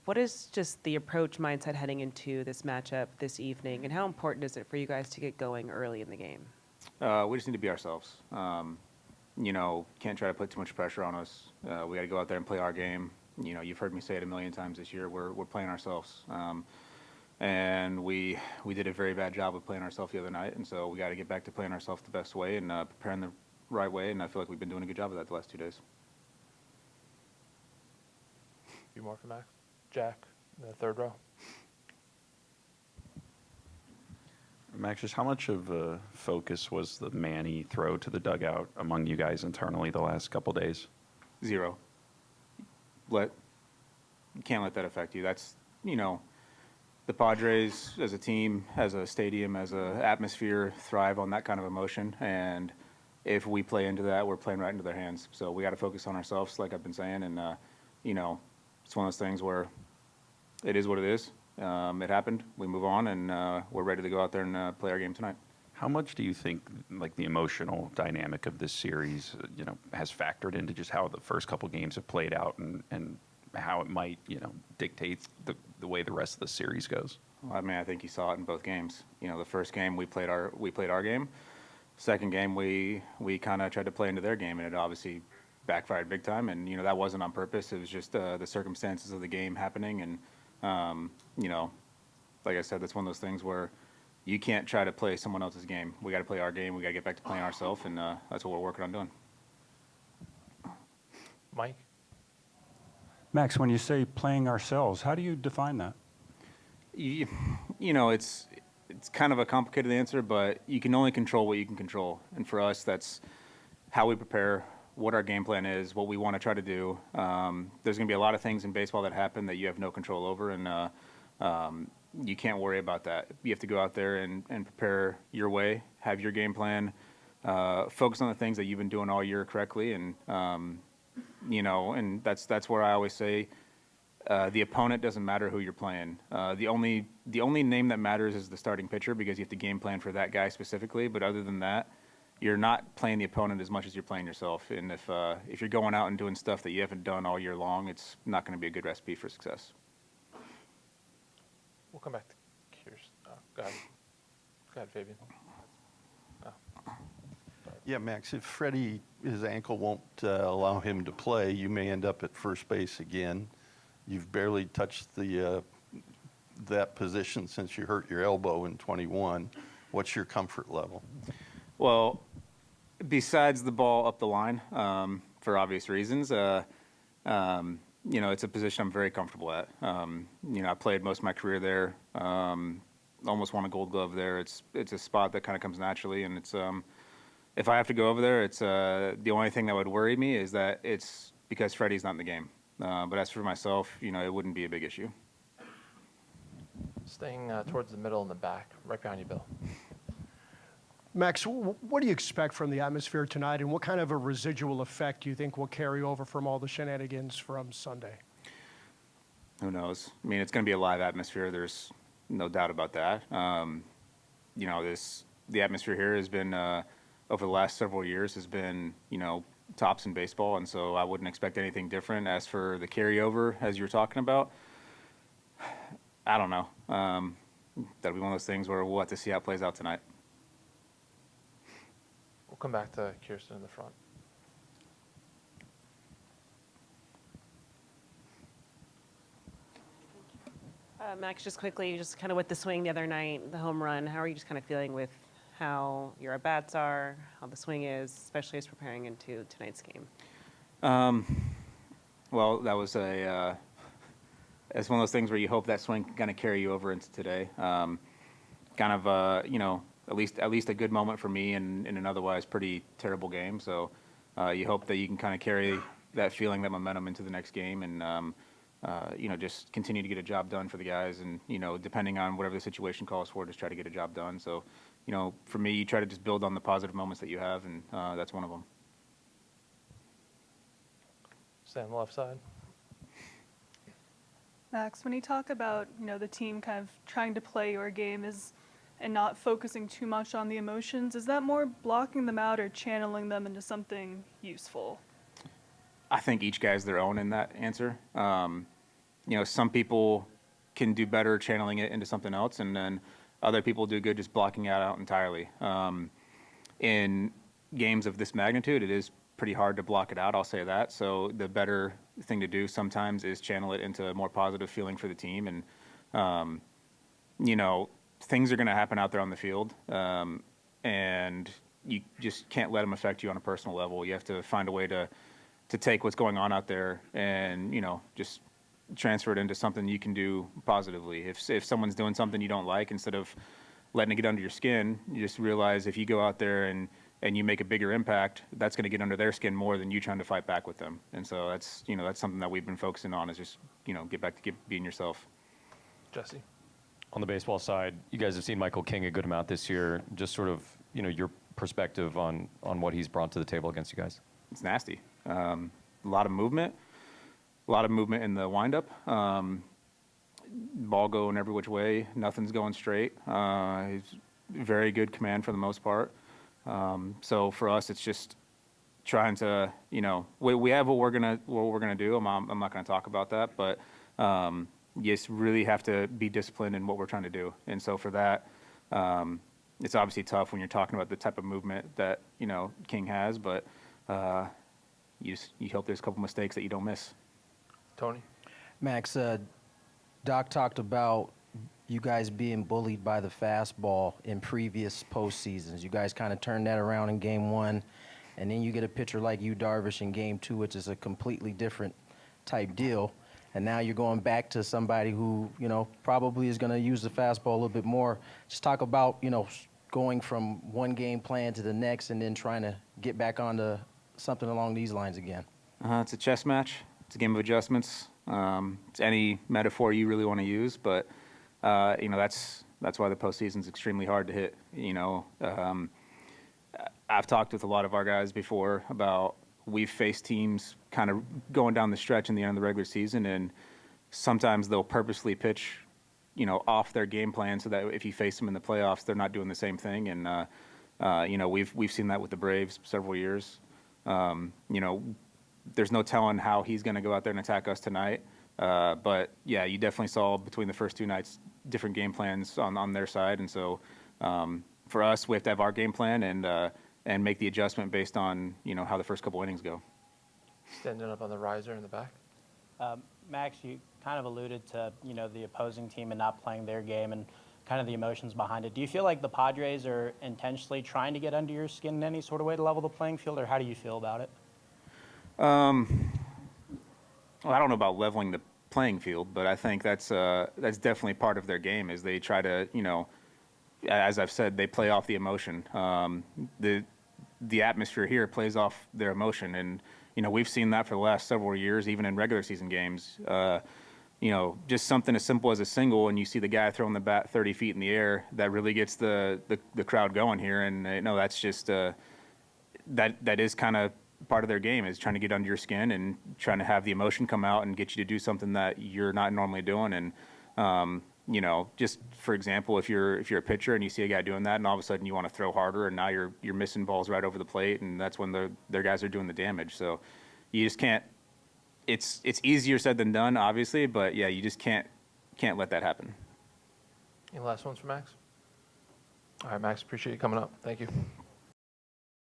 What is just the approach mindset heading into this matchup this evening, and how important is it for you guys to get going early in the game? We just need to be ourselves. Can't try to put too much pressure on us. We got to go out there and play our game. You've heard me say it a million times this year. We're playing ourselves, and we did a very bad job of playing ourselves the other night. And so we got to get back to playing ourselves the best way and preparing the right way. And I feel like we've been doing a good job of that the last 2 days. A few more for Max. Jack, in the third row. Max, just how much of a focus was the Manny throw to the dugout among you guys internally the last couple days? 0. You can't let that affect you. That's, the Padres as a team, as a stadium, as an atmosphere thrive on that kind of emotion. And if we play into that, we're playing right into their hands. So we got to focus on ourselves, like I've been saying. And, it's one of those things where it is what it is. It happened. We move on, and we're ready to go out there and play our game tonight. How much do you think, like, the emotional dynamic of this series, has factored into just how the first couple games have played out and how it might, dictate the way the rest of the series goes? Well, I mean, I think you saw it in both games. The first game we played our game. Second game we kind of tried to play into their game, and it obviously backfired big time. And that wasn't on purpose. It was just the circumstances of the game happening. And like I said, that's one of those things where you can't try to play someone else's game. We got to play our game. We got to get back to playing ourselves, and that's what we're working on doing. Mike? Max, when you say playing ourselves, how do you define that? It's kind of a complicated answer, but you can only control what you can control. And for us, that's how we prepare, what our game plan is, what we want to try to do. There's going to be a lot of things in baseball that happen that you have no control over, and you can't worry about that. You have to go out there and prepare your way, have your game plan, focus on the things that you've been doing all year correctly, and and that's where I always say the opponent doesn't matter who you're playing. The only name that matters is the starting pitcher, because you have to game plan for that guy specifically. But other than that, you're not playing the opponent as much as you're playing yourself. And if you're going out and doing stuff that you haven't done all year long, it's not going to be a good recipe for success. We'll come back to Kirsten. Go ahead. Go ahead, Fabian. Yeah, Max, if Freddie, his ankle won't allow him to play, you may end up at first base again. You've barely touched that position since you hurt your elbow in 21. What's your comfort level? Well, besides the ball up the line, for obvious reasons, it's a position I'm very comfortable at. I played most of my career there, almost won a Gold Glove there. It's a spot that kind of comes naturally, and it's if I have to go over there, it's the only thing that would worry me is that it's because Freddie's not in the game. But as for myself, it wouldn't be a big issue. Staying towards the middle and the back, right behind you, Bill. Max, what do you expect from the atmosphere tonight, and what kind of a residual effect do you think will carry over from all the shenanigans from Sunday? Who knows? I mean, it's going to be a live atmosphere. There's no doubt about that. The atmosphere here has been, over the last several years, has been, tops in baseball, and so I wouldn't expect anything different. As for the carryover, as you were talking about, I don't know. That'll be one of those things where we'll have to see how it plays out tonight. We'll come back to Kirsten in the front. Max, just quickly, just kind of with the swing the other night, the home run, how are you just kind of feeling with how your at-bats are, how the swing is, especially as preparing into tonight's game? Well, that was it's one of those things where you hope that swing can kind of carry you over into today. At least a good moment for me in an otherwise pretty terrible game. So you hope that you can kind of carry that feeling, that momentum into the next game, and just continue to get a job done for the guys. And depending on whatever the situation calls for, just try to get a job done. So for me, you try to just build on the positive moments that you have, and that's one of them. Stay on the left side. Max, when you talk about, the team kind of trying to play your game and not focusing too much on the emotions, is that more blocking them out or channeling them into something useful? I think each guy's their own in that answer. some people can do better channeling it into something else, and then other people do good just blocking it out entirely. In games of this magnitude, it is pretty hard to block it out, I'll say that. So the better thing to do sometimes is channel it into a more positive feeling for the team. And, things are going to happen out there on the field, and you just can't let them affect you on a personal level. You have to find a way to take what's going on out there and, just transfer it into something you can do positively. If someone's doing something you don't like, instead of letting it get under your skin, you just realize if you go out there and you make a bigger impact, that's going to get under their skin more than you trying to fight back with them. And so that's something that we've been focusing on, is just, get back to being yourself. Jesse? On the baseball side, you guys have seen Michael King a good amount this year. Just sort of, your perspective on what he's brought to the table against you guys. It's nasty. A lot of movement in the windup. Ball going every which way. Nothing's going straight. He's very good command for the most part. So for us, it's just trying to, we have what we're gonna do. I'm not gonna talk about that, but you just really have to be disciplined in what we're trying to do. And so for that, it's obviously tough when you're talking about the type of movement that King has, but you hope there's a couple mistakes that you don't miss. Tony? Max, Doc talked about you guys being bullied by the fastball in previous postseasons. You guys kind of turned that around in Game 1, and then you get a pitcher like you, Darvish, in Game 2, which is a completely different type deal. And now you're going back to somebody who, probably is going to use the fastball a little bit more. Just talk about, going from one game plan to the next and then trying to get back onto something along these lines again. It's a chess match. It's a game of adjustments. It's any metaphor you really want to use, but that's why the postseason is extremely hard to hit. I've talked with a lot of our guys before about we've faced teams kind of going down the stretch in the end of the regular season, and sometimes they'll purposely pitch, off their game plan so that if you face them in the playoffs, they're not doing the same thing. And we've seen that with the Braves several years. There's no telling how he's going to go out there and attack us tonight. But yeah, you definitely saw between the first two nights different game plans on their side. And so for us, we have to have our game plan and make the adjustment based on, how the first couple innings go. Standing up on the riser in the back. Max, you kind of alluded to, the opposing team and not playing their game and kind of the emotions behind it. Do you feel like the Padres are intentionally trying to get under your skin in any sort of way to level the playing field, or how do you feel about it? Well, I don't know about leveling the playing field, but I think that's definitely part of their game, is they try to, as I've said, they play off the emotion. The atmosphere here plays off their emotion, and we've seen that for the last several years, even in regular season games. Just something as simple as a single, and you see the guy throwing the bat 30 feet in the air, that really gets the crowd going here. And that's just that is kind of part of their game, is trying to get under your skin and trying to have the emotion come out and get you to do something that you're not normally doing. And just for example, if you're a pitcher and you see a guy doing that, and all of a sudden you want to throw harder, and now you're missing balls right over the plate, and that's when their guys are doing the damage. So you just can't. It's easier said than done, obviously, but yeah, you just can't let that happen. Any last ones for Max? All right, Max, appreciate you coming up. Thank you.